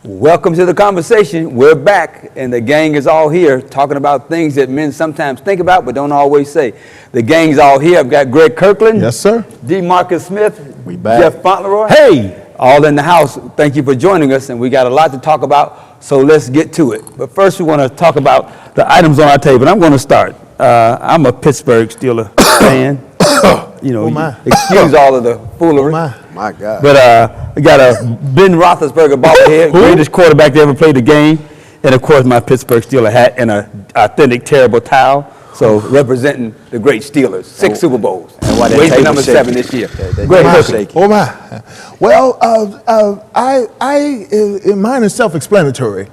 Welcome to the conversation. We're back, and the gang is all here talking about things that men sometimes think about but don't always say. The gang's all here. I've got Greg Kirkland. Yes, sir. D. Marcus Smith. We back. Jeff Fauntleroy. Hey! All in the house. Thank you for joining us, and we got a lot to talk about, so let's get to it. But first, we want to talk about the items on our table. I'm going to start. I'm a Pittsburgh Steelers fan. Excuse all of the foolery. My God. But we got a Ben Roethlisberger bobblehead, greatest quarterback to ever play the game, and of course my Pittsburgh Steelers hat and an authentic terrible towel. So representing the great Steelers, 6 Super Bowls. And why that Waiting for table number shaking. 7 this year. Great Great shaking. Oh my! Well, mine is self-explanatory.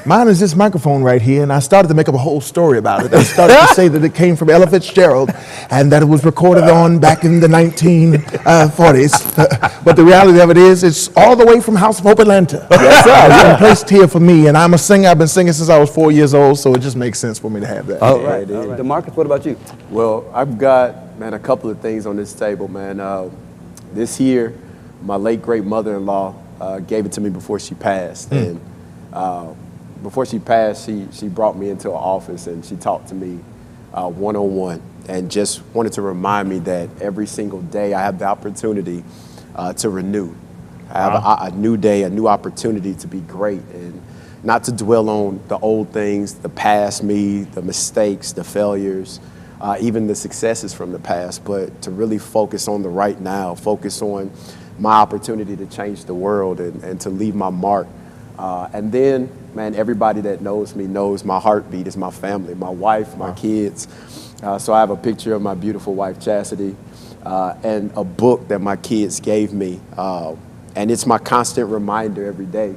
Mine is this microphone right here, and I started to make up a whole story about it. I started to say that it came from Ella Fitzgerald, and that it was recorded on back in the 1940s. But the reality of it is, it's all the way from House of Hope, Atlanta. Yes, sir. It's been placed here for me, and I'm a singer. I've been singing since I was 4 years old, so it just makes sense for me to have that. All right. DeMarcus, what about you? Well, I've got, man, a couple of things on this table, man. This year, my late great mother-in-law gave it to me before she passed. And before she passed, she brought me into her office and she talked to me one-on-one and just wanted to remind me that every single day I have the opportunity to renew. I have a new day, a new opportunity to be great, and not to dwell on the old things, the past me, the mistakes, the failures, even the successes from the past, but to really focus on the right now, focus on my opportunity to change the world and to leave my mark. And then, man, everybody that knows me knows my heartbeat is my family, my wife, my kids. So I have a picture of my beautiful wife, Chastity, and a book that my kids gave me. And it's my constant reminder every day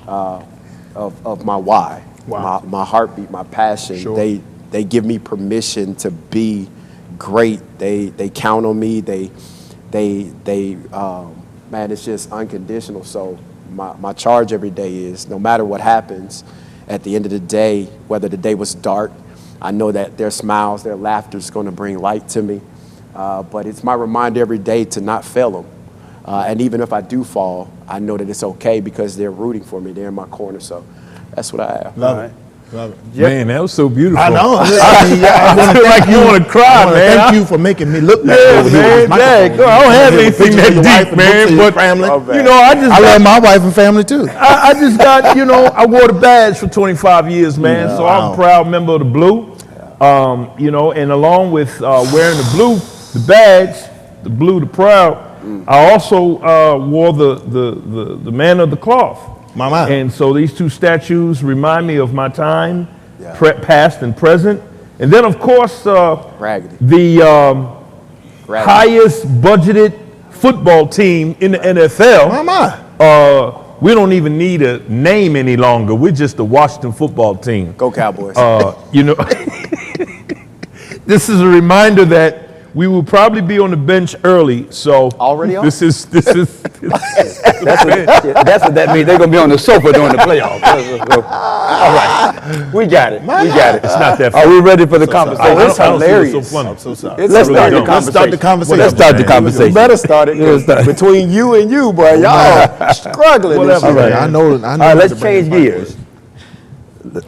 of my why, my heartbeit, my passion. Sure. They give me permission to be great. They count on me. Man, it's just unconditional. So my charge every day is, no matter what happens, at the end of the day, whether the day was dark, I know that their smiles, their laughter is going to bring light to me. But it's my reminder every day to not fail them. And even if I do fall, I know that it's okay because they're rooting for me. They're in my corner. So that's what I have. Love it. Love it. Man, that was so beautiful. I know. I feel like you want to cry, man. Thank you for making me look back Yeah, over here with man. this Dang, microphone. I don't have anything that deep, man. But, family. I I love my wife and family too. I just got, I wore the badge for 25 years, man. So I'm a proud member of the Blue. And along with wearing the blue, the badge, the blue, the proud, I also wore the man of the cloth. Mama. And so these two statues remind me of my time, past and present. And then, of course, Raggedy. the Raggedy. highest budgeted football team in the NFL. Mama. We don't even need a name any longer. We're just the Washington football team. Go Cowboys. This is a reminder that we will probably be on the bench early. So Already on? This is That's what that means. They're going to be on the sofa during the playoffs. All right. We got it. It's not that funny. Are we ready for the conversation? I It's don't see what's hilarious. so funny. I'm so sorry. Let's start the don't. Let's start the conversation. Let's start the conversation. You better start it. 'Cause between you and you, boy, y'all struggling. this Whatever. year. I know. All right, let's change gears.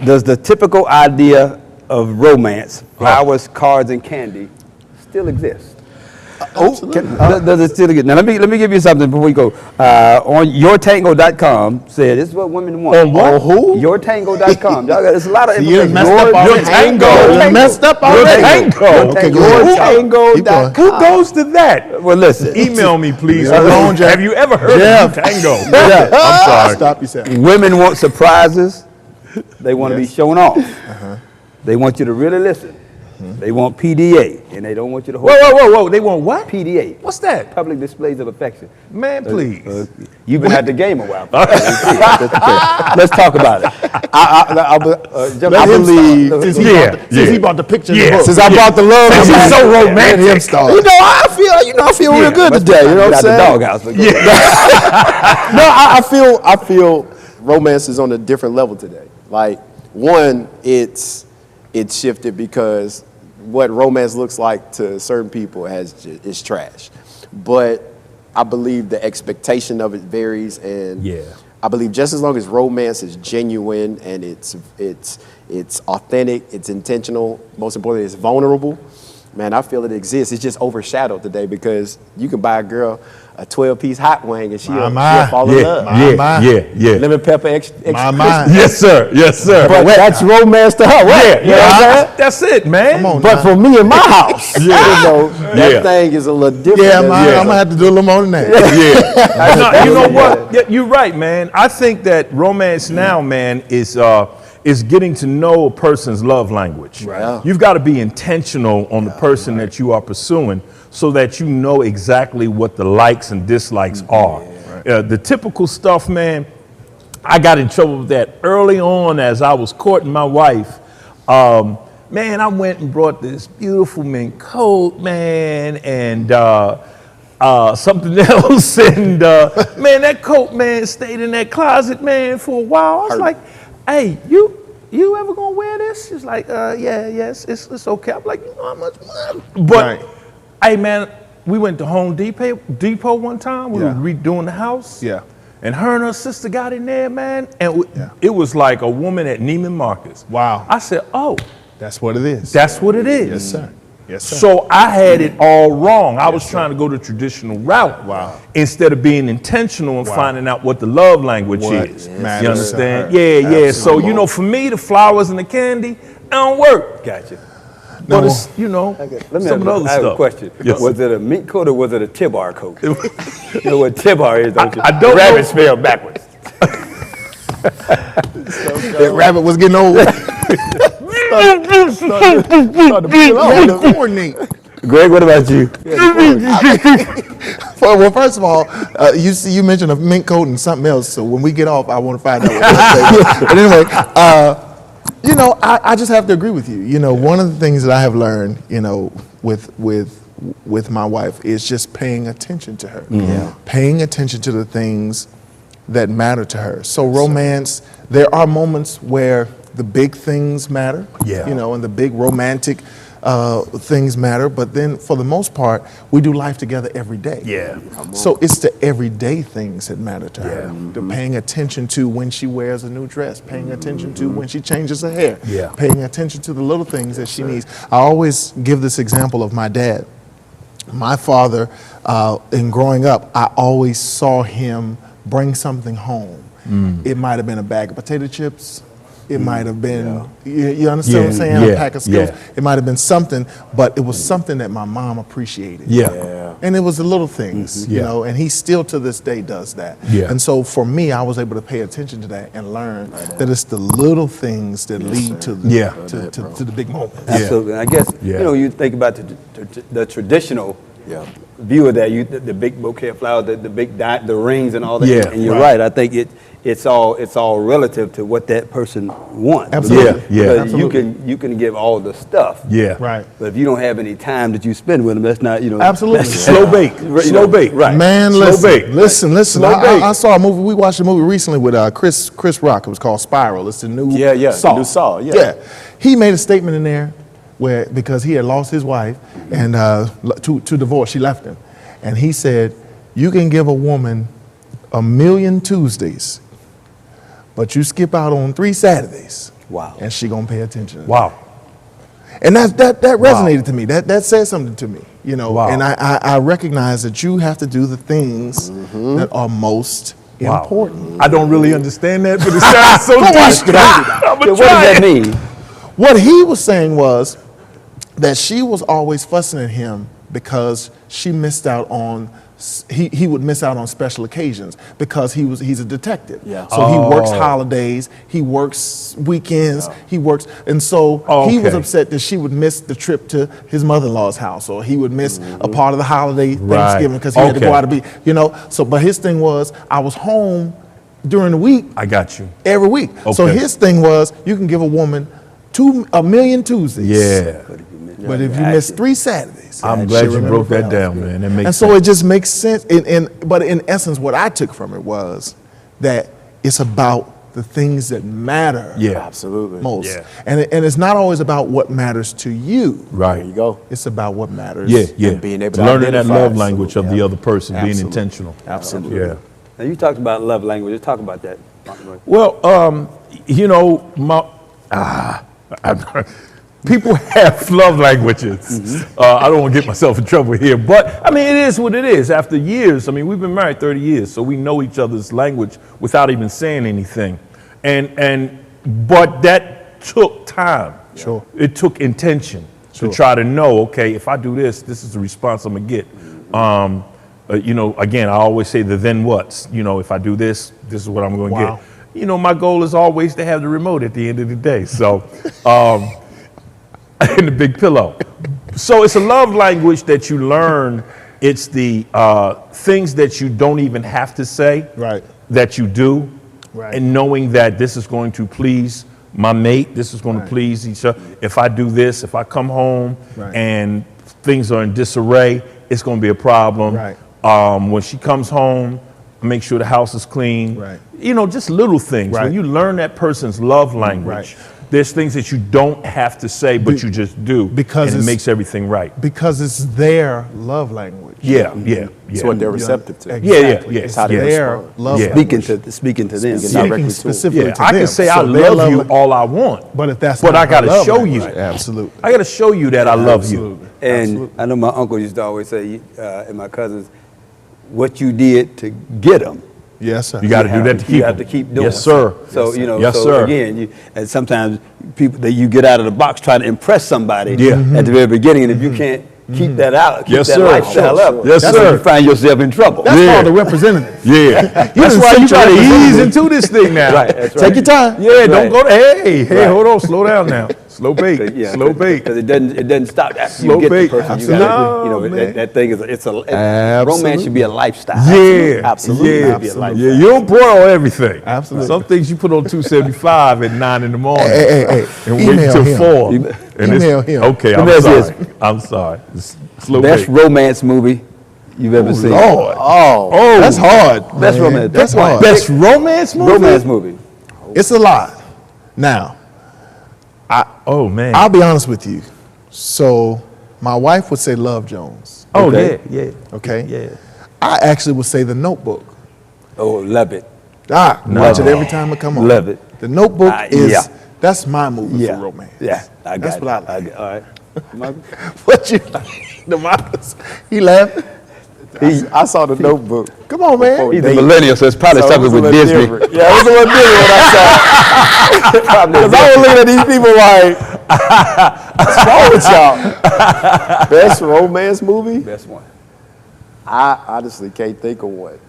Does the typical idea of romance, flowers, cards, and candy, still exist? Does it still exist? Now, let me give you something before we go. On yourtango.com said, this is what women want. On what? Who? Yourtango.com. Y'all got, there's a lot of information. messed up already. Tango. Messed up already. Tango. Okay, go ahead. Yourtango.com. Who goes to that? Well, listen. Email me, please. Hold on, Jeff. Have you ever heard Jeff. of Tango? Yeah. I'm sorry. Stop yourself. Women want surprises. They want to be shown off. They want you to really listen. They want PDA, and they don't want you to hold Whoa. They want what? PDA. What's that? Public displays of affection. Man, please. You've been at the game a while. Let's talk about it. I believe. Since he bought the picture. Yeah. In the book. Since I brought the love, Since he's so romantic. Let him start. I feel real good today. You know what I'm saying? The doghouse. No, I feel romance is on a different level today. Like, one, it's shifted because what romance looks like to certain people is trash. But I believe the expectation of it varies, and I believe just as long as romance is genuine and it's authentic, it's intentional, most importantly, it's vulnerable, man, I feel it exists. It's just overshadowed today because you can buy a girl a 12-piece hot wing and she'll fall in love. Yeah. Lemon pepper extra Yes, sir. But that's romance to her, right? That's it, man. But for me in my house, that thing is a little different. Yeah, I'm gonna have to do a little more than that. No, you know what? Yeah, you're right, man. I think that romance now, man, is getting to know a person's love language. Right. You've got to be intentional on the person that you are pursuing so that you know exactly what the likes and dislikes are. The typical stuff, man, I got in trouble with that early on as I was courting my wife. Man, I went and brought this beautiful mink coat, man, and something else. And man, that coat, man, stayed in that closet, man, for a while. I was like, hey, you ever gonna wear this? She's like, yes, it's okay. I'm like, you know how much money? But hey, man, we went to Home Depot one time. We were redoing the house. Yeah. And her and her sister got in there, man, and it was like a woman at Neiman Marcus. Wow. I said, oh, That's what it is. that's what it is. Yes, sir. Yes, sir. So I had it all wrong. I was trying to go the traditional route. Wow. Instead of being intentional and finding out what the love language is. matters You to understand? her. Yeah. So, you know, for me, the flowers and the candy, I don't work. Gotcha. But it's, you know, Let me some of the other I have stuff. a question. Yes. Was it a mink coat or was it a Tibar coat? You know what Tibar is, don't you? I don't Rabbit know. spelled backwards. That rabbit was getting old. Coordinate. Greg, what about you? Well, first of all, you mentioned a mink coat and something else. So when we get off, I want to find out what that is. But anyway, you know, I just have to agree with you. You know, one of the things that I have learned, you know, with my wife is just paying attention to her. Paying attention to the things that matter to her. So romance, there are moments where the big things matter. You know, and the big romantic things matter, but then for the most part, we do life together every day. So it's the everyday things that matter to her. The paying attention to when she wears a new dress, paying attention to when she changes her hair, paying attention to the little things that she needs. I always give this example of my dad. My father, in growing up, I always saw him bring something home. It might have been a bag of potato chips. It might have been, you understand what I'm saying? A pack of Skittles. It might have been something, but it was something that my mom appreciated. And it was the little things, you know, and he still to this day does that. And so for me, I was able to pay attention to that and learn that it's the little things that lead to the, to the big moments. Absolutely. I guess, you know, you think about the traditional view of that, the big bouquet of flowers, the rings and all that. And you're right. I think it's all relative to what that person wants. Absolutely. Because you can give all the stuff. Right. But if you don't have any time that you spend with them, that's not, you know. Absolutely. That's Slow bake. Slow bake. Right. Man, listen. Slow bake. I saw a movie. We watched a movie recently with Chris Rock. It was called Spiral. It's the new Saw. New Saw. He made a statement in there where because he had lost his wife and to divorce, she left him, and he said, "You can give a woman 1,000,000 Tuesdays, but you skip out on 3 Saturdays. Wow. And she gonna pay attention." Wow. And that resonated to me. That said something to me, you know. And I recognize that you have to do the things that are most important. I don't really understand that, but it sounds so deep. What does that mean? What he was saying was that she was always fussing at him because she missed out on. He would miss out on special occasions because he's a detective. So he works holidays, he works weekends, he works, and so he was upset that she would miss the trip to his mother-in-law's house, or he would miss a part of the holiday Thanksgiving because he had to go out to be, you know. So, but his thing was, I was home during the week. I got you. Every week. So his thing was, you can give a woman 1,000,000 Tuesdays. But if you miss 3 Saturdays, I'm glad you broke that down, man. That makes and so it just makes sense. But in essence, what I took from it was that it's about the things that matter. Absolutely. Most. And it's not always about what matters to you. Right. There you go. It's about what matters. And being able to learning that identify. love language of the other person, being intentional. Absolutely. Now, you talked about love language. Let's talk about that. Well, you know, people have love languages. I don't want to get myself in trouble here, but I mean, it is what it is. After years, I mean, we've been married 30 years, so we know each other's language without even saying anything. But that took time. Sure. It took intention to try to know, okay, if I do this, this is the response I'm gonna get. You know, again, I always say the then what's. You know, if I do this, this is what I'm gonna get. You know, my goal is always to have the remote at the end of the day. So, and the big pillow. So it's a love language that you learn. It's the things that you don't even have to say, that you do, and knowing that this is going to please my mate, this is going to please each other. If I do this, if I come home and things are in disarray, it's going to be a problem. When she comes home, make sure the house is clean. You know, just little things. When you learn that person's love language, there's things that you don't have to say, but you just do, because it makes everything right. Because it's their love language. It's what they're receptive to. It's how their love language. Speaking to them. Speaking specifically to them. I can say I love you all I want, but if that's but not I got to show language, you. Absolutely. I got to show you that I love you. And I know my uncle used to always say, and my cousins, what you did to get them. Yes, sir. You got to do that to keep. You have to keep doing. Yes, sir. So you know. Yes, so sir. Again, and sometimes people that you get out of the box trying to impress somebody Yeah. at the very beginning, and if you can't keep that out, keep Yes, that sir. lifestyle up, Yes, that's sir. when you find yourself in trouble. That's called a representative. That's why you got to ease into this thing now. That's Take your time. Yeah, don't go to, hey, hold on, slow down now. Slow bake, slow bake. Because it doesn't stop after Slow you get bake. the person. You Absolutely. gotta, you know, Man. that thing is, romance should be a lifestyle. Yeah, Absolutely. yeah, Should be a lifestyle. yeah. You don't put on everything. Absolutely. Some things you put on 275 at 9 in the morning. Hey. And wait Email till him. 4. Email him. Okay, Let me ask you this. I'm sorry. Slow Best bake. romance movie you've ever seen. Lord. Oh, That's hard. Best man. romance. That's hard. Best romance movie? romance movie. It's a lot. Now, Oh, man. I'll be honest with you. So, my wife would say Love Jones. Oh, Okay. yeah. Okay. Yeah. I actually would say The Notebook. Oh, love it. Watch it every time it come on. Love it. The Notebook is yeah. that's my movie Yeah. for romance. Yeah, I got That's it. what I like. All right. What you like? Demarcus? He laughing? I saw The Notebook. Come on, man. He's a millennial, so it's probably something with Disney. Yeah, it was a little different when I saw it. Because I was looking at these people like, what's wrong with y'all? Best romance movie? Best one. I honestly can't think of one.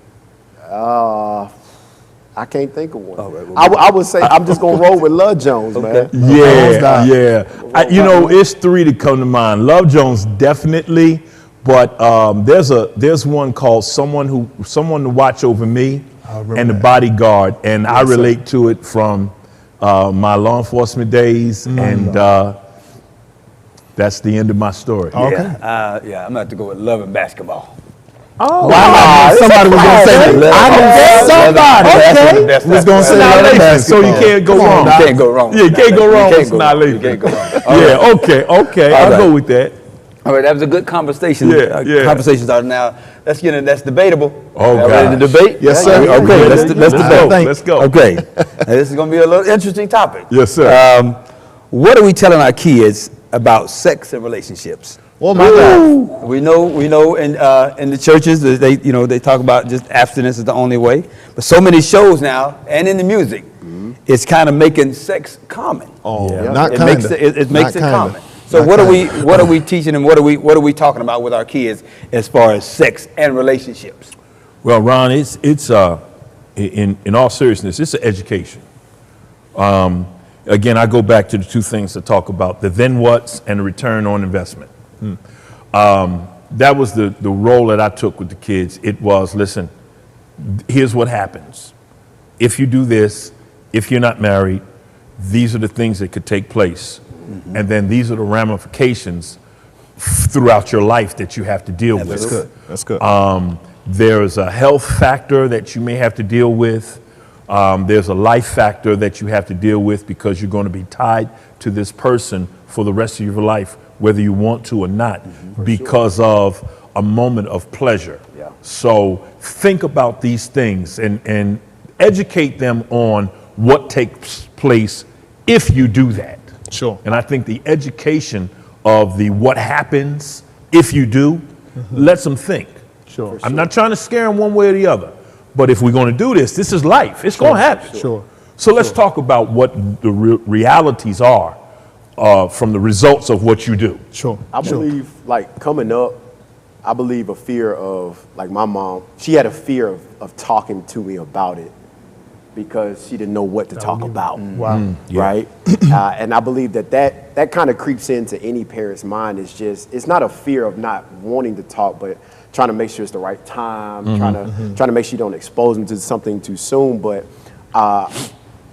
I can't think of one. right, well, I would say I'm just going to roll with Love Jones, man. Yeah. You know, it's 3 that come to mind. Love Jones, definitely. But there's one called Someone to Watch Over Me and The Bodyguard, and I relate to it from my law enforcement days, and that's the end of my story. Okay. Yeah, I'm gonna have to go with Love and Basketball. Oh, Wow. Somebody was going to say that. I didn't somebody. Okay. Was going to say Love and Annihilation, so Basketball. you can't go Come on, wrong. Doc. You can't go wrong. Yeah, you can't go wrong You with can't go wrong. Annihilation. You can't go wrong. Yeah, okay, I'll right. go with that. All right, that was a good conversation. Yeah. Conversations are now. That's debatable. Oh, Y'all ready to gosh. debate? Yes, sir. Okay, let's Let's debate. go. Let's go. Okay, now, this is going to be a little interesting topic. Yes, sir. What are we telling our kids about sex and relationships? Oh my God. We know in the churches that they talk about just abstinence is the only way. But so many shows now and in the music, it's kind of making sex common. Not It kind makes of. it makes it common. So Not what kinda. are we teaching them? What are we talking about with our kids as far as sex and relationships? Well, Ron, it's in all seriousness, it's an education. Again, I go back to the 2 things to talk about: the then what's and the return on investment. That was the role that I took with the kids. It was, listen, here's what happens. If you do this, if you're not married, these are the things that could take place. And then these are the ramifications throughout your life that you have to deal with. That's good. That's good. There's a health factor that you may have to deal with. There's a life factor that you have to deal with because you're going to be tied to this person for the rest of your life, whether you want to or not, because of a moment of pleasure. So think about these things and educate them on what takes place if you do that. Sure. And I think the education of the what happens if you do lets them think. Sure. I'm not trying to scare them one way or the other, but if we're going to do this, this is life. It's going to happen. Sure. So let's talk about what the realities are from the results of what you do. Sure. I believe, like, coming up, I believe a fear of, like, my mom, she had a fear of talking to me about it because she didn't know what to talk about. Wow. Right? And I believe that kind of creeps into any parent's mind. It's not a fear of not wanting to talk, but trying to make sure it's the right time, trying to make sure you don't expose them to something too soon. But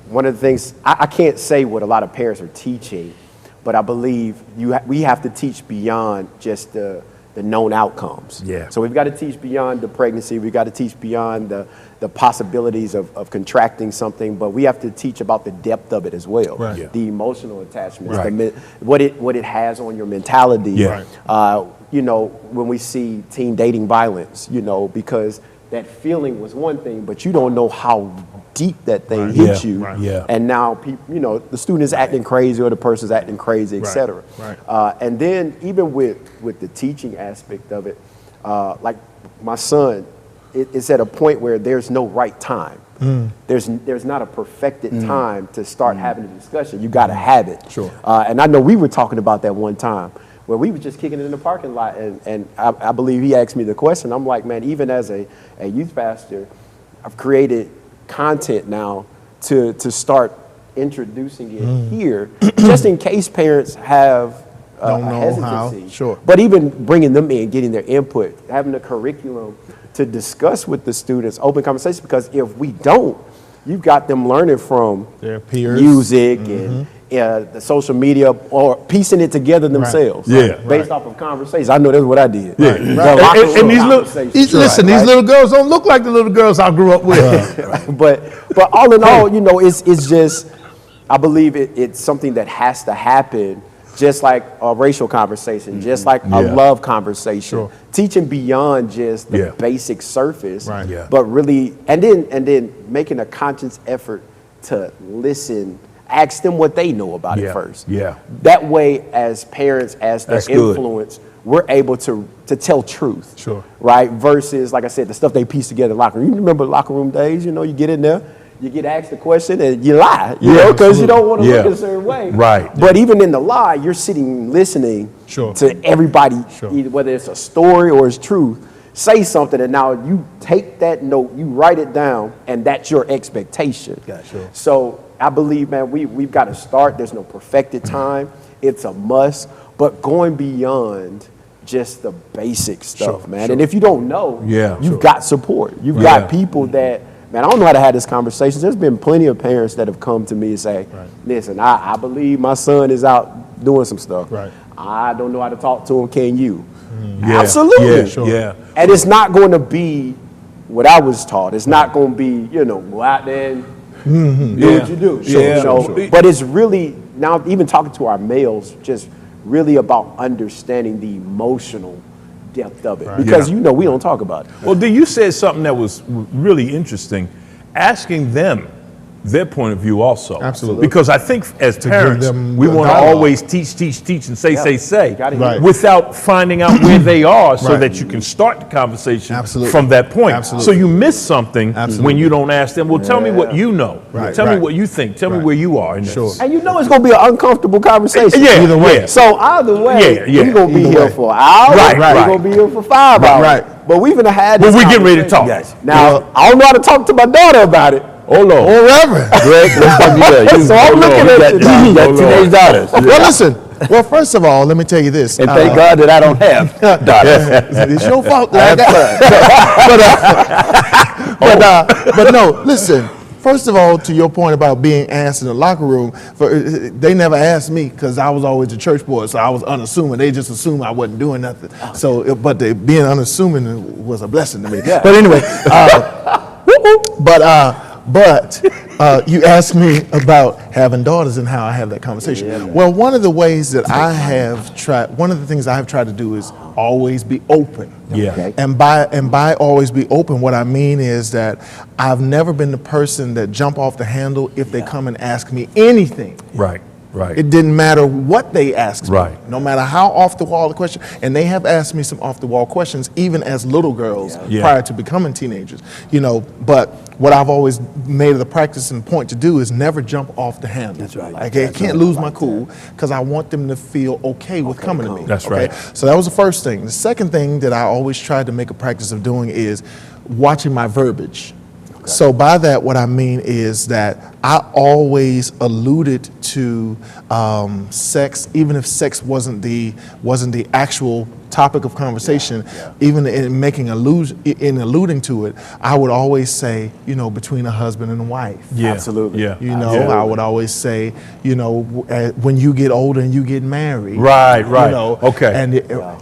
one of the things, I can't say what a lot of parents are teaching, but I believe we have to teach beyond just the known outcomes. Yeah. So we've got to teach beyond the pregnancy. We've got to teach beyond the possibilities of contracting something, but we have to teach about the depth of it as well. Right. Yeah. The emotional attachments, Right. what it has on your mentality. Yeah. You know, when we see teen dating violence, you know, because that feeling was one thing, but you don't know how deep that thing hit Yeah. you. Right. Yeah. And now, you know, the student is acting crazy or the person's acting crazy, et cetera. Right. And then even with the teaching aspect of it, like my son, it's at a point where there's no right time. There's not a perfected time to start having a discussion. You got to have it. Sure. And I know we were talking about that one time where we were just kicking it in the parking lot, and I believe he asked me the question. I'm like, man, even as a youth pastor, I've created content now to start introducing it here, just in case parents have Don't a know how. hesitancy. Sure. But even bringing them in, getting their input, having a curriculum to discuss with the students, open conversation, because if we don't, you've got them learning from Their peers. music and the social media, or piecing it together themselves. Yeah. Based off of conversations. I know that's what I did. Yeah. The Right. locker And room these little- conversations. Listen, these little girls don't look like the little girls I grew up with. but all in all, you know, it's just, I believe it's something that has to happen, just like a racial conversation, just like a Yeah. love conversation, Sure. teaching beyond just the Yeah. basic surface, Right. Yeah. but really, and then making a conscious effort to listen, ask them what they know about it first. Yeah. That way, as parents, as their That's good. influence, we're able to tell truth. Sure. Right? Versus, like I said, the stuff they piece together in the locker room. You remember locker room days, you know, you get in there, you get asked a question and you lie, you know, because you don't want to look Yeah. a certain way. Right. But even in the lie, you're sitting listening Sure. to everybody, Sure. either whether it's a story or it's truth, say something, and now you take that note, you write it down, and that's your expectation. Sure. So I believe, man, we've got to start. There's no perfected time. It's a must. But going beyond just the basic stuff, Sure, man. sure. And if you don't know, Yeah, you've sure. got support. You've Yeah. got people that, man, I don't know how to have this conversation. There's been plenty of parents that have come to me and say, listen, I believe my son is out doing some stuff. Right. I don't know how to talk to him. Can you? Yeah. Absolutely. Yeah. Sure. Yeah. And it's not going to be what I was taught. It's not going to be, you know, go out there and do what you do. Yeah. You know? Sure. But it's really, now even talking to our males, just really about understanding the emotional depth of it. Because, Yeah. you know, we don't talk about it. Well, D, you said something that was really interesting, asking them their point of view also. Absolutely. Because I think as give parents, them we the want to dialogue. always teach, and say, Gotta hear it. without finding out where they are so Right. that you can start the conversation Absolutely. from that point. Absolutely. So you miss something Absolutely. when you don't ask them, well, tell me what you know. Right, Tell me right. what you think. Tell me Right. where you are. in this. Sure. And you know it's going to be an uncomfortable conversation. Yeah, Either way. yeah. So either way, Yeah, yeah. we're going to be Either here way. for an hour. Right, right. We're going to be here for 5 hours. Right. But we've even had this Well, we're getting ready to conversation. talk. Now, I don't know how to talk to my daughter about it. Oh, Lord. Or Reverend. Greg, let's talk to you. So I'm looking at you. You got teenage daughters. Well, listen. Well, first of all, let me tell you this. And thank God that I don't have daughters. It's your fault that I got. But no, listen. First of all, to your point about being asked in the locker room, they never asked me because I was always a church boy, so I was unassuming. They just assumed I wasn't doing nothing. So, but being unassuming was a blessing to me. Yeah. But anyway, but you asked me about having daughters and how I have that conversation. Well, one of the ways that one of the things I have tried to do is always be open. Yeah. Okay. And by always be open, what I mean is that I've never been the person that jump off the handle if they come and ask me anything. Right. Right. It didn't matter what they asked me, Right. no matter how off the wall the question. And they have asked me some off the wall questions, even as little girls Yeah. prior to becoming teenagers. But what I've always made it a practice and point to do is never jump off the handle. That's right. Like, I can't lose my cool because I want them to feel okay with coming to me. That's okay? right. So that was the first thing. The second thing that I always tried to make a practice of doing is watching my verbiage. So by that, what I mean is that I always alluded to sex, even if sex wasn't the actual topic of conversation. Even in alluding to it, I would always say, between a husband and a wife. Yeah. Absolutely. Yeah. I would always say, when you get older and you get married. Right. Okay.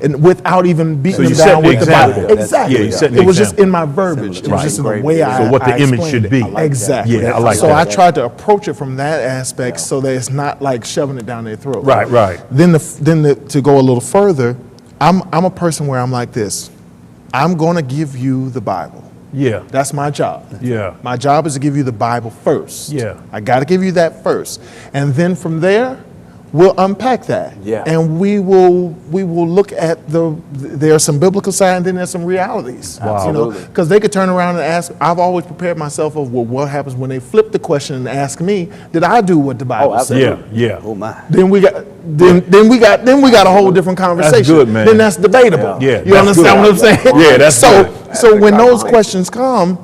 And without even beating So you them set down the with the Bible. example. Exactly. Yeah, you set the It was just example. in my verbiage. It was just in the Right. way I So what the I image explained should it. be. I like that. Exactly. Yeah, I like so that. I tried to approach it from that aspect so that it's not like shoving it down their throat. Right. Then to go a little further, I'm a person where I'm like this. I'm going to give you the Bible. Yeah. That's my job. Yeah. My job is to give you the Bible first. Yeah. I got to give you that first. And then from there, we'll unpack that. Yeah. And we will look at there's some biblical side and then there's some realities. Wow. Absolutely. Because they could turn around and ask, I've always prepared myself of, well, what happens when they flip the question and ask me, did I do what the Bible said? Yeah. Oh my. Then we got a whole different conversation. good, man. Then that's debatable. Yeah, You that's understand good. what I'm saying? Yeah, that's good. So when those questions come,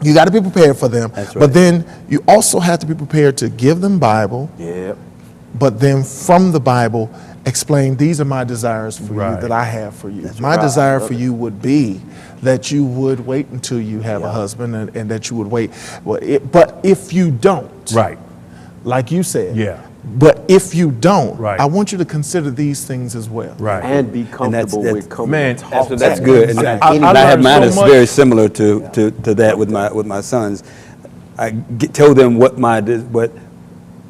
you got to be prepared for them. That's right. But then you also have to be prepared to give them Bible, Yeah. but then from the Bible, explain these are my desires for Right. you that I have for you. My desire for you would be that you would wait until you have a husband and that you would wait. But if you don't, Right. like you said, Yeah. but if you don't, Right. I want you to consider these things as well. Right. And be comfortable that's- with coming man, and talking. That's good. And I I have learned mine so is much. very similar to that with my sons. I tell them what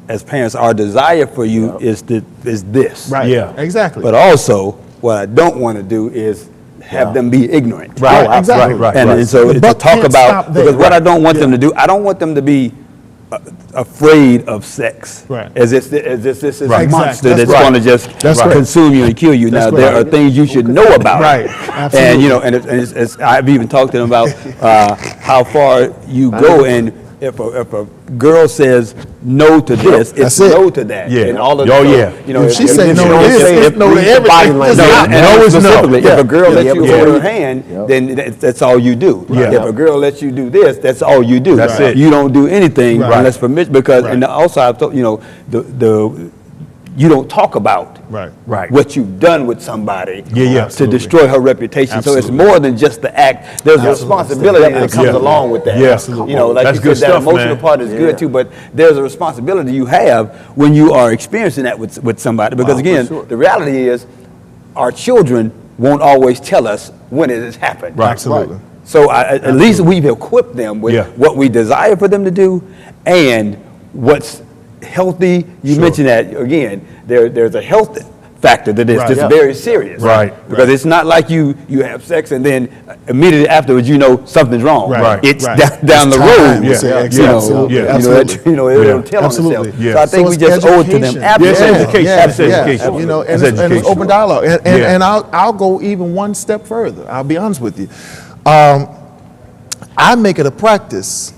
as parents our desire for you is this. Right. Yeah. Exactly. But also what I don't want to do is have them be ignorant. Right. Oh, exactly. Right. And so The to buck talk can't about stop there. because what I don't want them to do, I don't want them to be afraid of sex. Right. As if this is Right. a monster Exactly. that's That's going to just That's right. consume you and kill you. That's Now there right. are things you should know about. Right. Absolutely. And it's I've even talked to them about how far you go, and if a girl says no to this, it's That's it. no to that. Yeah. And all of Oh, the, yeah. If she say if no you to don't this, say- it's no to read the body everything. language. Just no, not. and No, it's no. specifically, if Yeah. a girl lets Yeah. you Yeah. hold her hand, then that's all you do. Yeah. If a girl lets you do this, that's all you do. That's it. You don't do anything Right. unless permission. Because Right. and also I've told you don't talk about Right. what you've done with somebody Yeah, to absolutely. destroy her reputation. So it's Absolutely. more than just the act. There's a responsibility that comes Yeah. along with that. Yeah. You know, like That's you good said, that stuff, emotional man. part is good too, but there's a responsibility you have when you are experiencing that with somebody. Because again, the reality is our children won't always tell us when it has happened. Right. Absolutely. So at least we've equipped them with Yeah. what we desire for them to do and what's healthy. You mentioned that again. There's a health factor to this. Right. This Yeah. is very serious. Right. Because it's not like you have sex and then immediately afterwards you know something's wrong. Right. It's Right. down It's the time. road. Yeah. Yeah. Absolutely. Yeah. It'll tell on Absolutely. itself. Yeah. So I think So we it's just owe it to them. education. Yeah, it's Absolutely. education. Yeah, It's education. You know, It's and it's education. open dialogue. And Yeah. I'll go even one step further. I'll be honest with you. I make it a practice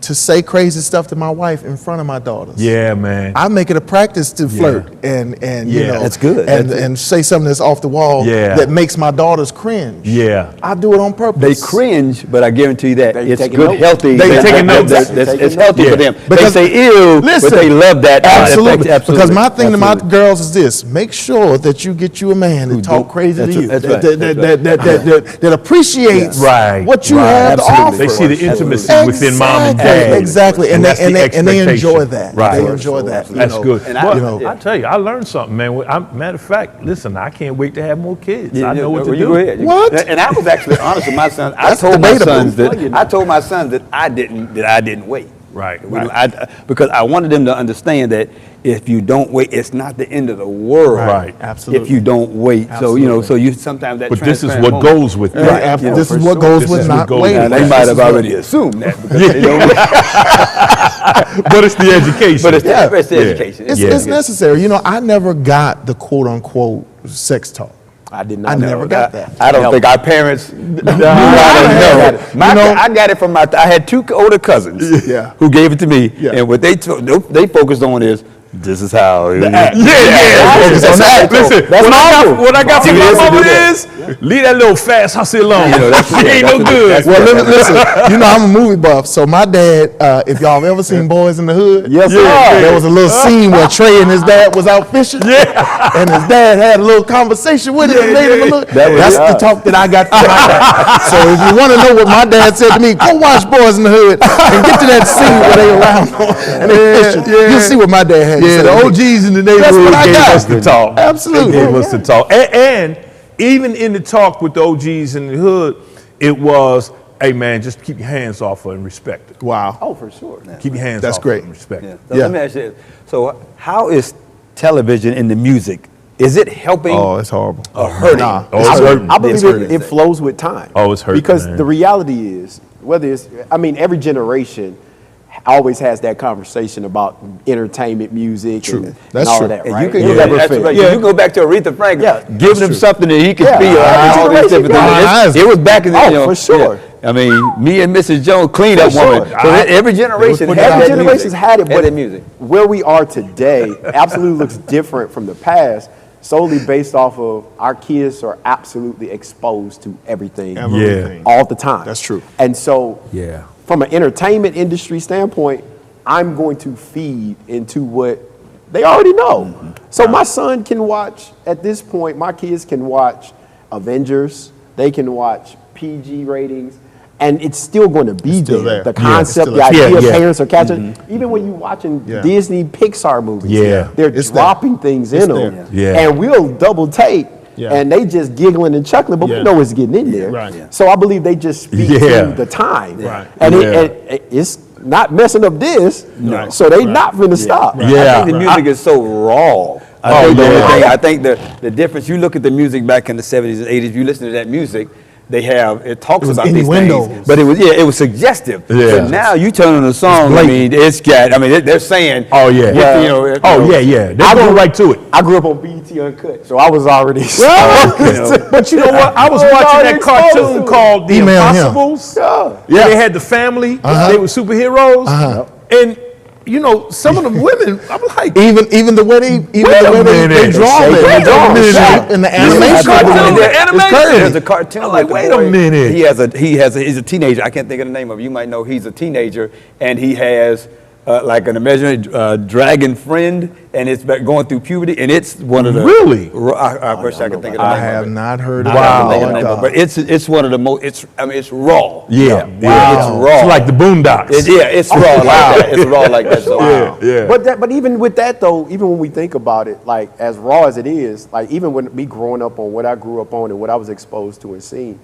to say crazy stuff to my wife in front of my daughters. Yeah, man. I make it a practice to flirt and you Yeah. know That's good. and say something that's off the wall Yeah. that makes my daughters cringe. Yeah. I do it on purpose. They cringe, but I guarantee you that They it's taking good, notes. healthy. They taking notes. It's healthy Yeah. for them. Because- they say ew, Listen, but they love that. Absolutely. Absolutely. Because my thing to my Absolutely. girls is this: make sure that you get you a man that Who talk don't- crazy to that's you, right, that, that's right. that appreciates Right. what you Right. have to Absolutely. offer. They see the intimacy within mom and Exactly, dad. exactly, and that's the they expectation. enjoy that. Right. They enjoy that. you That's know. good. And Well, you know, I tell you, I learned something, man. Matter of fact, listen, I can't wait to have more kids. Yeah, I know what to you do. go ahead. What? And I was actually honest with my sons. That's debatable. I told my sons that I didn't wait. Right. Because I wanted them to understand that if you don't wait, it's not the end of the world. Right. Absolutely. If you don't wait. So, you know, so you sometimes that But this is transparent what moment- goes with Right, that. you know, this for is what sure. goes This with is what not goes waiting. with Now, they This might is have what- already assumed that. Because they don't, But it's the education. but it's Yeah. the Yeah. education. It's necessary. You know, I never got the quote unquote sex talk. I did not. I never got that. I don't think our parents. I had it. I got it from my. I had two older cousins. Yeah. Who gave it to me, Yeah. and what they focused on is this is how. Focus on That's that. how- Listen, that's what I got from See, we my used to mama do that. is leave that little fast hussy alone. You know, that's- she ain't no that's- good. that's- Well, listen, you know, I'm a movie buff, so my dad, if y'all have ever seen Boys in the Hood, Yes, sir. there was a little scene where Trey and his dad was out fishing, and his dad had a little conversation with him and made him a look. That's the talk that I got from my dad. So if you want to know what my dad said to me, go watch Boys in the Hood and get to that scene where they around and they fishing. You'll see what my dad had to say. Yeah, the to me. OGs in the That's neighborhood what I gave got. us the talk. Absolutely. They gave us the talk. And even in the talk with the OGs in the hood, it was, hey man, just keep your hands off her and respect it. Wow. Oh, for sure. Keep your hands That's off great. her and respect Yeah. it. So Yeah. Let me ask you this. So how is television in the music? Is it helping Oh, it's horrible. or hurting? Nah. Oh, it's hurting. I believe It's hurting. it flows with time. Oh, it's hurting, Because man. the reality is, whether it's, I mean, every generation always has that conversation about entertainment, music, True. and That's all true. of that, And right? you can It go never back, that's fails. right. You go back to Aretha Franklin, Yeah, giving him something that he can Yeah, feel. every All these different generation things. It was back in the, Oh, you know, for sure. yeah. I mean, me and Mrs. Jones cleaned up For woman. sure. So every generation putting had it out that there. music. Generations had it, but that music. where we are today absolutely looks different from the past, solely based off of our kids are absolutely exposed to everything, Everything. all the time. That's true. And so, Yeah. from an entertainment industry standpoint, I'm going to feed into what they already know. So my son can watch, at this point, my kids can watch Avengers, they can watch PG ratings, and it's still going to be still there. there. The Yeah, it's concept, still the there. idea Yeah. parents are catching. Even when you're watching Yeah. Disney Pixar movies, Yeah. they're It's there. dropping things in them. there. Yeah. And we'll double take. Yeah. And they just giggling and chuckling, but Yeah. we know it's getting in there. Right. Yeah. So I believe they just speak Yeah. to the time. Right. And Yeah. it's not messing up this, No. so they Right. not finna stop. Yeah. I think the music is so raw. I think the difference, you look at the music back in the 70s and 80s, you listen to that music, it talks was about these innuendo. things, but it was suggestive. Yeah. But now you turn on the song, they're saying, Oh, yeah. yeah. They're going right to it. I grew up on BET Uncut, so I was already. But you know what? I was I was watching already that exposed to cartoon it. called The Email him. Impossibles. Yeah. Yeah. They had the family. They were superheroes. And, you know, some of the women, I'm like, Even the way they Wait a minute. they draw it, Wait they a draw minute. it in the This is animation. a cartoon. There- The animation. There's a cartoon. I'm like, with the wait a boy. minute. He's a teenager. I can't think of the name of it. You might know he's a teenager, and he has like an imaginary dragon friend, and it's going through puberty, and it's one of the. Really? I wish I could think of the I name have of it. not heard of I can't that. think of the name of it, but it's one of the most. It's raw. Yeah. It's raw. It's like the Boondocks. It's raw like that. It's raw like that. So, Yeah. But even with that though, even when we think about it, like as raw as it is, like even when me growing up on what I grew up on and what I was exposed to and seen,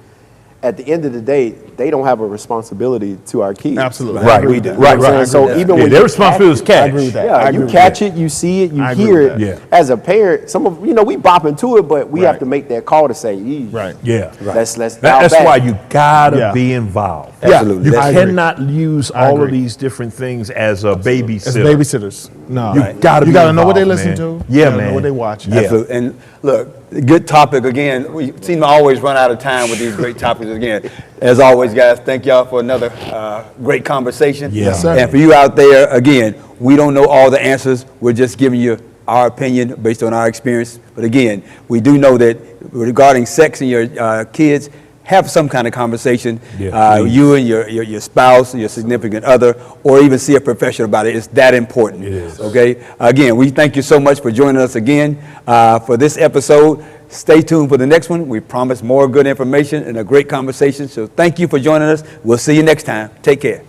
at the end of the day, they don't have a responsibility to our kids. Absolutely. Right. I agree with that. Right, I agree right. with So that. even Yeah, when their you responsibility is catch catch. I agree with that. Yeah, I you agree with catch that. it, you see it, you I agree hear with it. that. Yeah. As a parent, some of we bop into it, but we have Right. to make that call to say, "Eesh, Right. Yeah. let's dial That's back." why you gotta Yeah. be involved. Absolutely. You I agree. cannot use I all of agree. these different things as a babysitter. As babysitters. No. You gotta you be gotta know what they involved, listen man. to. Yeah, You gotta man. know what they watch. Yeah. Absolutely. And look, good topic again. We seem to always run out of time with these great topics again. As always, guys, thank y'all for another great conversation. Yes, sir. And for you out there, again, we don't know all the answers. We're just giving you our opinion based on our experience. But again, we do know that regarding sex and your kids, have some kind of conversation, Yeah, please. you and your spouse, your significant other, or even see a professional about it. It's that important. It is. Okay? Again, we thank you so much for joining us again for this episode. Stay tuned for the next one. We promise more good information and a great conversation. So thank you for joining us. We'll see you next time. Take care.